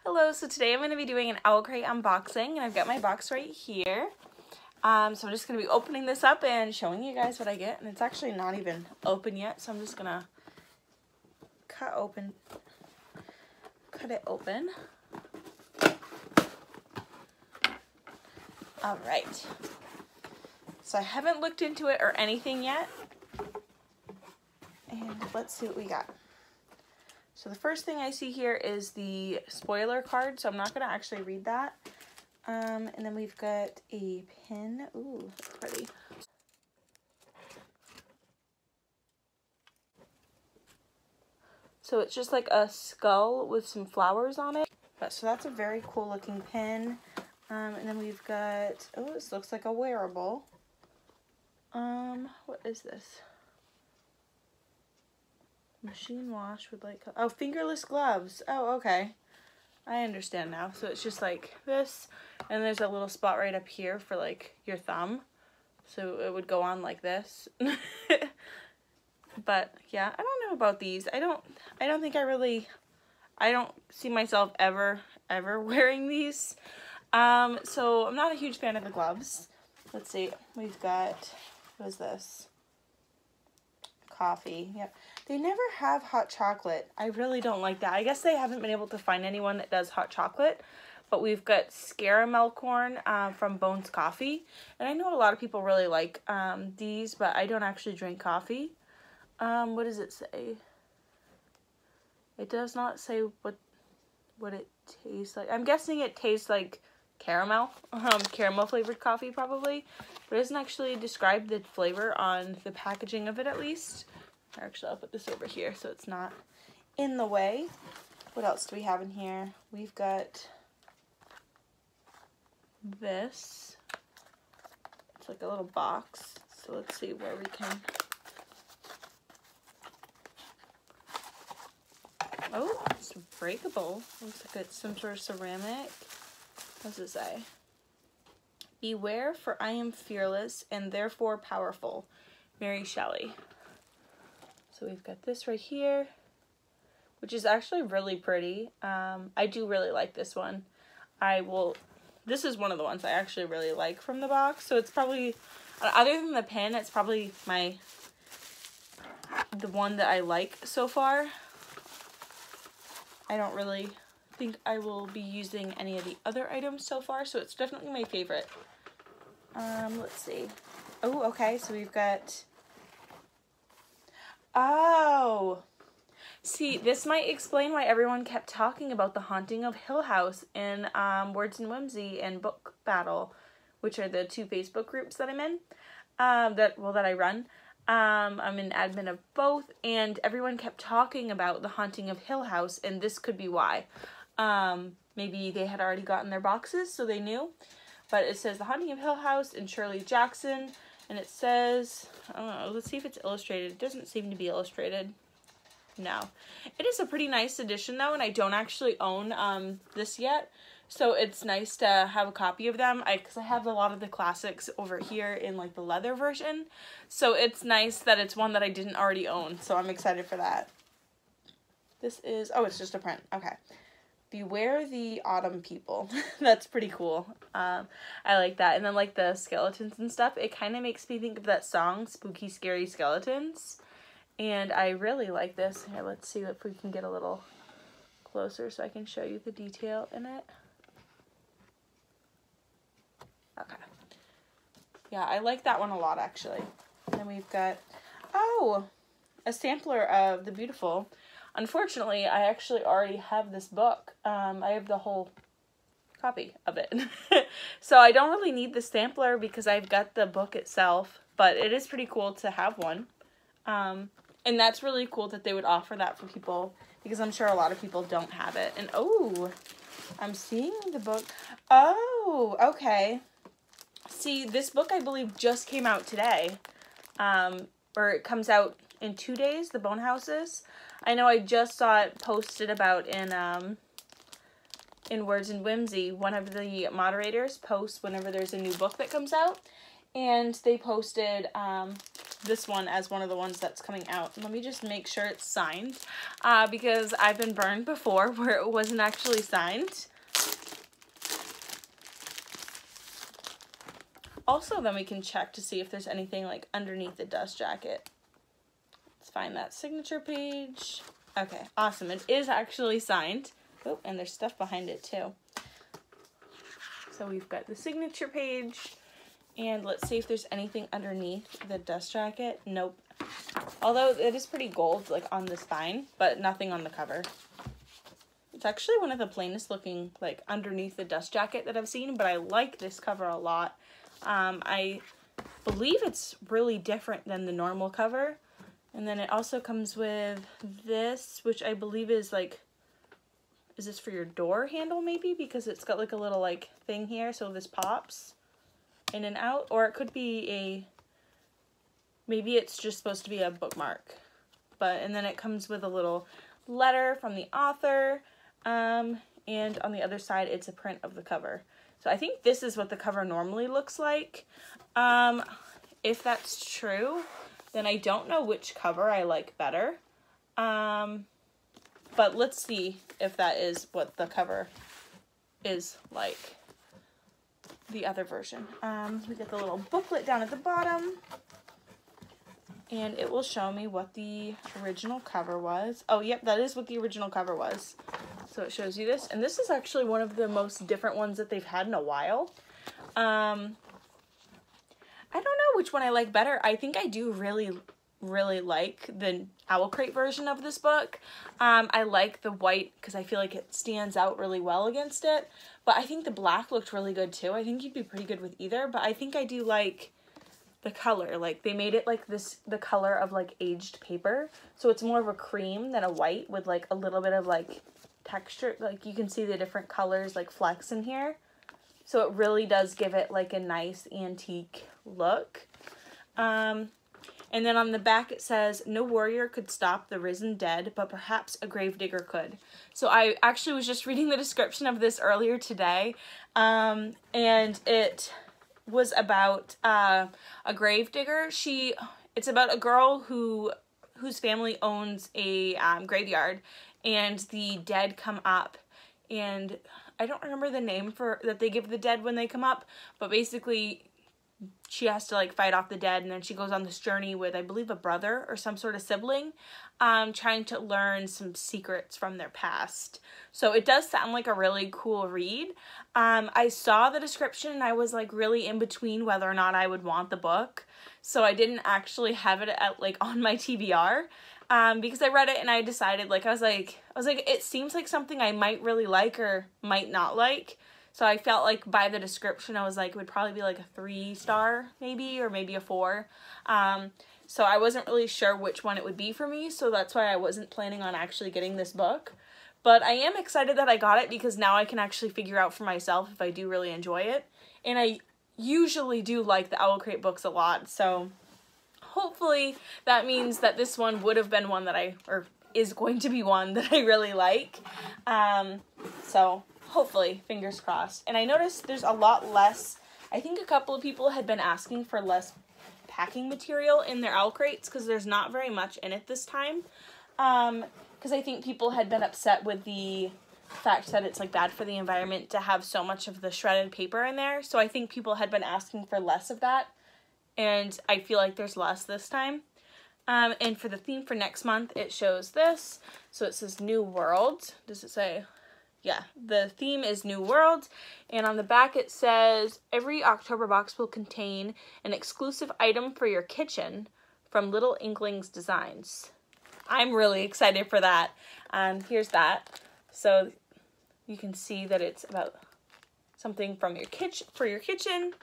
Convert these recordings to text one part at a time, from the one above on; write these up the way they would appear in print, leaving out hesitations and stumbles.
Hello, so today I'm going to be doing an Owlcrate unboxing, and I've got my box right here. So I'm just going to be opening this up and showing you guys what I get, and it's actually not even open yet, so I'm just going to cut it open. Alright, so I haven't looked into it or anything yet, and let's see what we got. So the first thing I see here is the spoiler card, so I'm not going to actually read that. And then we've got a pin. Ooh, that's pretty. So it's just like a skull with some flowers on it. So that's a very cool looking pin. And then we've got, oh, this looks like a wearable. What is this? Machine wash with like, oh, fingerless gloves. Oh, okay. I understand now. So it's just like this, and there's a little spot right up here for like your thumb. So it would go on like this. But yeah, I don't know about these. I don't see myself ever wearing these. So I'm not a huge fan of the gloves. Let's see. We've got, what is this? Coffee. Yep. They never have hot chocolate. I really don't like that. I guess they haven't been able to find anyone that does hot chocolate. But we've got caramel corn from Bones Coffee. And I know a lot of people really like these, but I don't actually drink coffee. What does it say? It does not say what it tastes like. I'm guessing it tastes like caramel. Caramel flavored coffee probably. But it doesn't actually describe the flavor on the packaging of it, at least. Actually, I'll put this over here so it's not in the way. What else do we have in here? We've got this. It's like a little box. So let's see where we can. Oh, it's breakable. Looks like it's some sort of ceramic. What does it say? Beware, for I am fearless and therefore powerful. Mary Shelley. So we've got this right here, which is actually really pretty. I do really like this one. This is one of the ones I actually really like from the box. So it's probably, other than the pin, it's probably the one that I like so far. I don't really think I will be using any of the other items so far, so it's definitely my favorite. Let's see. Oh, okay, so we've got, oh, see, this might explain why everyone kept talking about The Haunting of Hill House in Words and Whimsy and Book Battle, which are the two Facebook groups that I'm in, that I run. I'm an admin of both, and everyone kept talking about The Haunting of Hill House, and this could be why. Maybe they had already gotten their boxes, so they knew. But it says The Haunting of Hill House and Shirley Jackson, and it says, I don't know, let's see if it's illustrated. It doesn't seem to be illustrated. No. It is a pretty nice edition, though, and I don't actually own this yet. So it's nice to have a copy of them, because I have a lot of the classics over here in like the leather version. So it's nice that it's one that I didn't already own, so I'm excited for that. This is, oh, it's just a print. Okay. Beware the autumn people. That's pretty cool. I like that. And then like the skeletons and stuff, it kind of makes me think of that song, Spooky Scary Skeletons. And I really like this. Here, let's see if we can get a little closer so I can show you the detail in it. Okay. Yeah, I like that one a lot, actually. And then we've got, oh, a sampler of The Beautiful. Unfortunately, I actually already have this book. I have the whole copy of it. So I don't really need the sampler because I've got the book itself, but it is pretty cool to have one. And that's really cool that they would offer that for people, because I'm sure a lot of people don't have it. And oh, I'm seeing the book. Oh, okay. See, this book I believe just came out today. Or it comes out in 2 days, The Bone Houses. I know I just saw it posted about in Words and Whimsy. One of the moderators posts whenever there's a new book that comes out. And they posted this one as one of the ones that's coming out. Let me just make sure it's signed, because I've been burned before where it wasn't actually signed. Also, then we can check to see if there's anything like underneath the dust jacket. Let's find that signature page. Okay, awesome. It is actually signed. Oh, and there's stuff behind it too. So we've got the signature page, and let's see if there's anything underneath the dust jacket. Nope. Although it is pretty gold, like on the spine, but nothing on the cover. It's actually one of the plainest looking, like underneath the dust jacket that I've seen, but I like this cover a lot. I believe it's really different than the normal cover. And then it also comes with this, which I believe is like, is this for your door handle maybe? Because it's got like a little like thing here, so this pops in and out. Or it could be maybe it's just supposed to be a bookmark. And then it comes with a little letter from the author. And on the other side, it's a print of the cover. So I think this is what the cover normally looks like. If that's true, then I don't know which cover I like better. But let's see if that is what the cover is like. The other version. We get the little booklet down at the bottom. And it will show me what the original cover was. Oh, yep, that is what the original cover was. So it shows you this. And this is actually one of the most different ones that they've had in a while. I don't know which one I like better. I think I do really like the Owlcrate version of this book. I like the white because I feel like it stands out really well against it. But I think the black looked really good too. I think you'd be pretty good with either. But I think I do like the color. Like they made it like this, the color of like aged paper. So it's more of a cream than a white with like a little bit of like texture. Like you can see the different colors like flecks in here. So it really does give it like a nice antique look. And then on the back it says, "No warrior could stop the risen dead, but perhaps a gravedigger could." So I actually was just reading the description of this earlier today, and it was about a gravedigger. It's about a girl whose family owns a graveyard, and the dead come up, and I don't remember the name that they give the dead when they come up, but basically she has to like fight off the dead, and then she goes on this journey with, I believe, a brother or some sort of sibling, trying to learn some secrets from their past. So it does sound like a really cool read. I saw the description and I was like really in between whether or not I would want the book, so I didn't actually have it on my TBR, because I read it and I decided I was like it seems like something I might really like or might not like. So I felt like by the description, I was like, it would probably be like a 3-star maybe, or maybe a 4. So I wasn't really sure which one it would be for me. So that's why I wasn't planning on actually getting this book. But I am excited that I got it because now I can actually figure out for myself if I do really enjoy it. And I usually do like the Owlcrate books a lot. So hopefully that means that this one would have been one that is going to be one that I really like. So hopefully, fingers crossed. And I noticed there's a lot less, I think a couple of people had been asking for less packing material in their Owlcrates because there's not very much in it this time. Because I think people had been upset with the fact that it's like bad for the environment to have so much of the shredded paper in there. So I think people had been asking for less of that. And I feel like there's less this time. And for the theme for next month, it shows this. So it says New World. Does it say? Yeah, the theme is New World, and on the back it says, "Every October box will contain an exclusive item for your kitchen from Little Inklings Designs." I'm really excited for that. Here's that. So you can see that it's about something from your kitchen.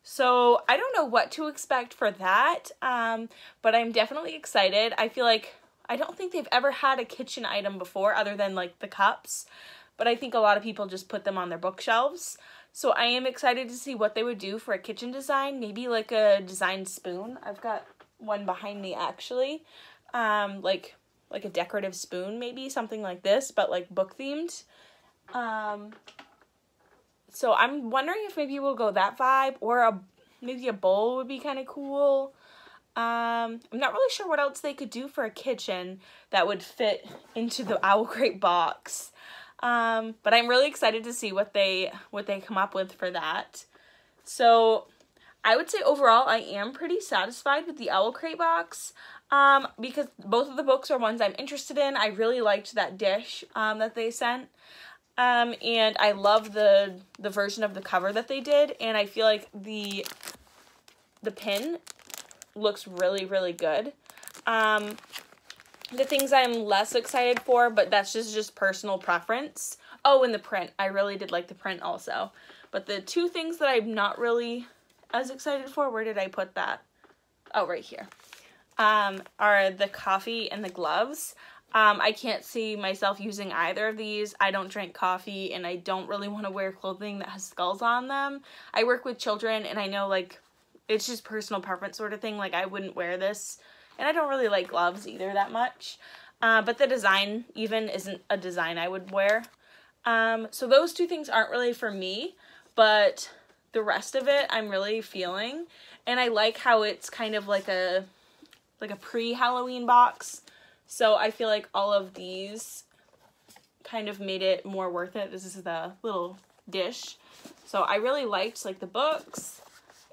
So I don't know what to expect for that, but I'm definitely excited. I feel like, I don't think they've ever had a kitchen item before other than like the cups. But I think a lot of people just put them on their bookshelves. So I am excited to see what they would do for a kitchen design. Maybe like a designed spoon. I've got one behind me actually. Like a decorative spoon maybe. Something like this, but like book themed. So I'm wondering if maybe we'll go that vibe. Or maybe a bowl would be kind of cool. I'm not really sure what else they could do for a kitchen that would fit into the Owlcrate box. But I'm really excited to see what they come up with for that. So I would say overall I am pretty satisfied with the Owlcrate box, because both of the books are ones I'm interested in. I really liked that dish that they sent. And I love the version of the cover that they did, and I feel like the pin looks really, really good. The things I'm less excited for, but that's just personal preference. Oh, and the print. I really did like the print also. But the two things that I'm not really as excited for, where did I put that? Oh, right here. Are the coffee and the gloves. I can't see myself using either of these. I don't drink coffee, and I don't really want to wear clothing that has skulls on them. I work with children, and I know, like, it's just personal preference sort of thing. Like, I wouldn't wear this, and I don't really like gloves either that much. But the design even isn't a design I would wear. So those two things aren't really for me, but the rest of it I'm really feeling. And I like how it's kind of like a pre-Halloween box. So I feel like all of these kind of made it more worth it. This is the little dish. So I really liked, like, the books.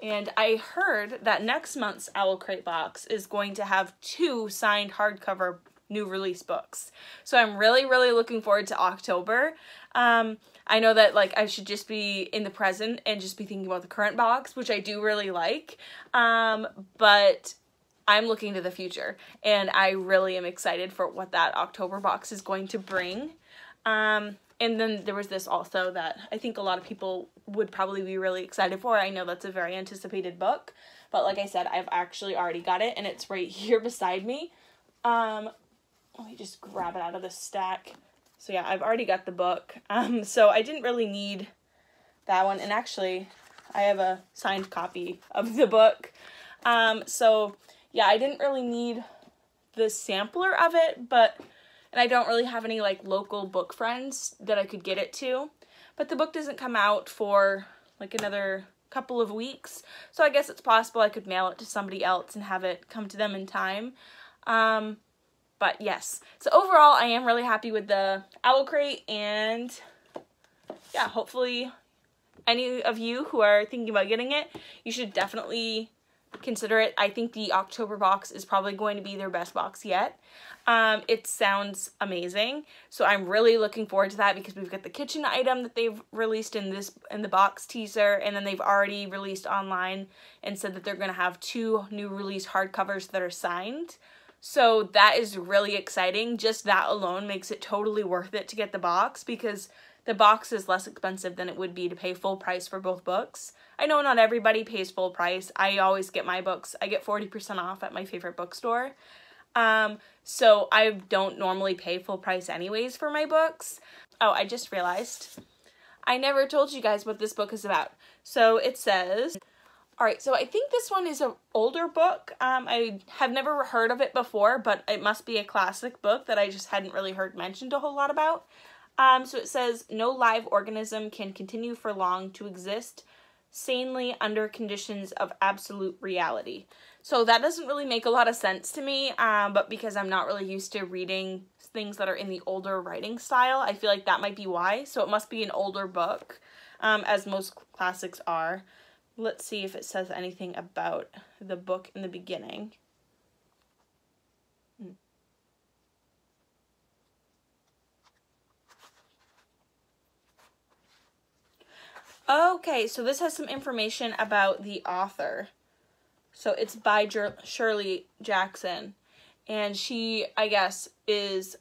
And I heard that next month's Owlcrate box is going to have 2 signed hardcover new release books. So I'm really, really looking forward to October. I know that, like, I should just be in the present and just be thinking about the current box, which I do really like. But I'm looking to the future, and I really am excited for what that October box is going to bring. And then there was this also that I think a lot of people would probably be really excited for. I know that's a very anticipated book, but like I said, I've actually already got it, and it's right here beside me. Let me just grab it out of the stack. So yeah, I've already got the book. So I didn't really need that one, and actually I have a signed copy of the book. So yeah, I didn't really need the sampler of it, and I don't really have any, like, local book friends that I could get it to. But the book doesn't come out for, like, another couple of weeks. So I guess it's possible I could mail it to somebody else and have it come to them in time. But yes. So overall, I am really happy with the Owlcrate, and yeah, hopefully any of you who are thinking about getting it, you should definitely consider it. I think the October box is probably going to be their best box yet. It sounds amazing, so I'm really looking forward to that, because we've got the kitchen item that they've released in the box teaser, and then they've already released online and said that they're going to have 2 new release hardcovers that are signed. So that is really exciting. Just that alone makes it totally worth it to get the box, because the box is less expensive than it would be to pay full price for both books. I know not everybody pays full price. I always get my books. I get 40% off at my favorite bookstore. So I don't normally pay full price anyways for my books. Oh, I just realized I never told you guys what this book is about. So it says, alright, so I think this one is an older book. I have never heard of it before, but it must be a classic book that I just hadn't really heard mentioned a whole lot about. So it says, no live organism can continue for long to exist sanely under conditions of absolute reality. So that doesn't really make a lot of sense to me, but because I'm not really used to reading things that are in the older writing style, I feel like that might be why. So it must be an older book, as most classics are. Let's see if it says anything about the book in the beginning. Okay, so this has some information about the author. So it's by Shirley Jackson, and she, I guess, is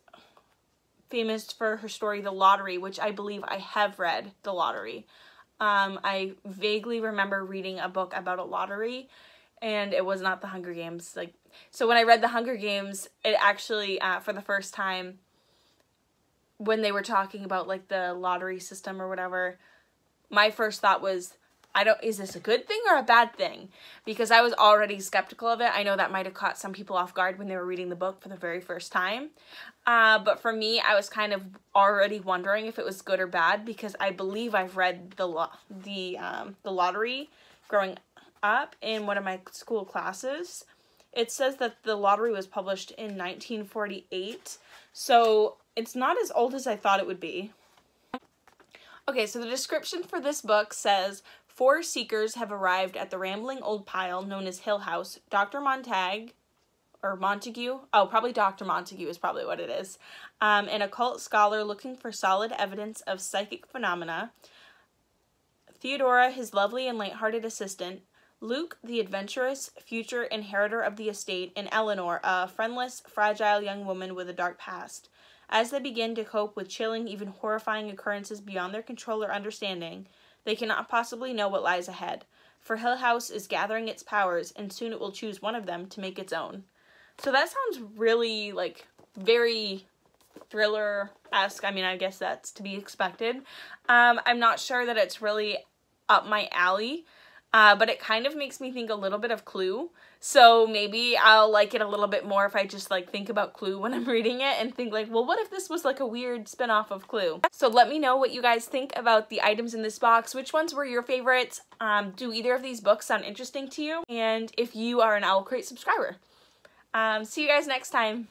famous for her story, The Lottery, which I believe I have read, The Lottery. I vaguely remember reading a book about a lottery, and it was not The Hunger Games. So when I read The Hunger Games, it actually, for the first time, when they were talking about, like, the lottery system or whatever, my first thought was, is this a good thing or a bad thing? Because I was already skeptical of it. I know that might have caught some people off guard when they were reading the book for the very first time. But for me, I was kind of already wondering if it was good or bad, because I believe I've read the Lottery growing up in one of my school classes. It says that the lottery was published in 1948, so it's not as old as I thought it would be. Okay, so the description for this book says, 4 seekers have arrived at the rambling old pile known as Hill House. Dr. Montague, oh, probably Dr. Montague is probably what it is, an occult scholar looking for solid evidence of psychic phenomena, Theodora, his lovely and light-hearted assistant, Luke, the adventurous future inheritor of the estate, and Eleanor, a friendless, fragile young woman with a dark past. As they begin to cope with chilling, even horrifying occurrences beyond their control or understanding, they cannot possibly know what lies ahead. For Hill House is gathering its powers, and soon it will choose one of them to make its own. So that sounds really, like, very thriller-esque. I mean, I guess that's to be expected. I'm not sure that it's really up my alley, but it kind of makes me think a little bit of Clue. So maybe I'll like it a little bit more if I just like think about Clue when I'm reading it and think like, well, what if this was like a weird spin-off of Clue? So let me know what you guys think about the items in this box. Which ones were your favorites? Do either of these books sound interesting to you? And if you are an Owlcrate subscriber. See you guys next time.